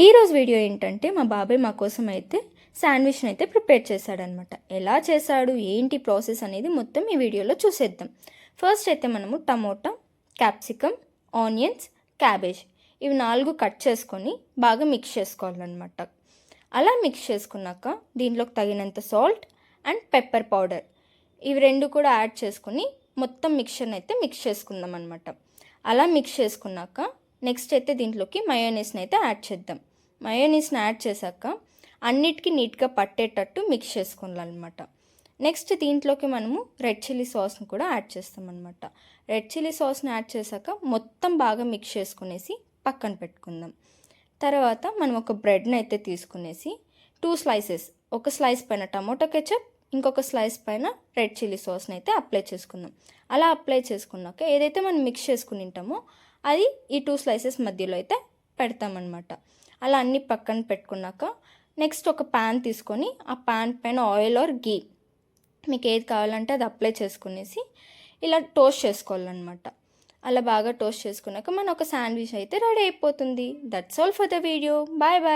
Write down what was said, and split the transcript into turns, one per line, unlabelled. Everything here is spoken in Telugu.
ఈరోజు వీడియో ఏంటంటే మా బాబాయ్ మా కోసం అయితే శాండ్విచ్ని అయితే ప్రిపేర్ చేశాడనమాట. ఎలా చేశాడు ఏంటి ప్రాసెస్ అనేది మొత్తం ఈ వీడియోలో చూసేద్దాం. ఫస్ట్ అయితే మనము టమోటా, క్యాప్సికమ్, ఆనియన్స్, క్యాబేజ్ ఇవి 4 కట్ చేసుకొని బాగా మిక్స్ చేసుకోవాలన్నమాట. అలా మిక్స్ చేసుకున్నాక దీంట్లోకి తగినంత సాల్ట్ అండ్ పెప్పర్ పౌడర్ ఇవి 2 కూడా యాడ్ చేసుకొని మొత్తం మిక్చర్ని అయితే మిక్స్ చేసుకుందాం అనమాట. అలా మిక్స్ చేసుకున్నాక నెక్స్ట్ అయితే దీంట్లోకి మయోనీస్ని అయితే యాడ్ చేద్దాం. మయోనీస్ని యాడ్ చేశాక అన్నిటికీ నీట్గా పట్టేటట్టు మిక్స్ చేసుకోవాలన్నమాట. నెక్స్ట్ దీంట్లోకి మనము రెడ్ చిల్లీ సాస్ని కూడా యాడ్ చేస్తామన్నమాట. రెడ్ చిల్లీ సాస్ని యాడ్ చేశాక మొత్తం బాగా మిక్స్ చేసుకునేసి పక్కన పెట్టుకుందాం. తర్వాత మనం ఒక బ్రెడ్ని అయితే తీసుకునేసి 2 స్లైసెస్, ఒక స్లైస్ పైన టమోటా కెచప్, ఇంకొక స్లైస్ పైన రెడ్ చిల్లీ సాస్ని అయితే అప్లై చేసుకుందాం. అలా అప్లై చేసుకున్నాక ఏదైతే మనం మిక్స్ చేసుకుని ఉంటామో అది ఈ 2 స్లైసెస్ మధ్యలో అయితే పెడతామన్నమాట. అలా అన్నీ పక్కన పెట్టుకున్నాక నెక్స్ట్ ఒక ప్యాన్ తీసుకొని ఆ ప్యాన్ పైన ఆయిల్ ఆర్ గీ మీకు ఏది కావాలంటే అది అప్లై చేసుకునేసి ఇలా టోస్ట్ చేసుకోవాలన్నమాట. అలా బాగా టోస్ట్ చేసుకున్నాక మన ఒక శాండ్విచ్ అయితే రెడీ అయిపోతుంది. That's all for the video. Bye bye.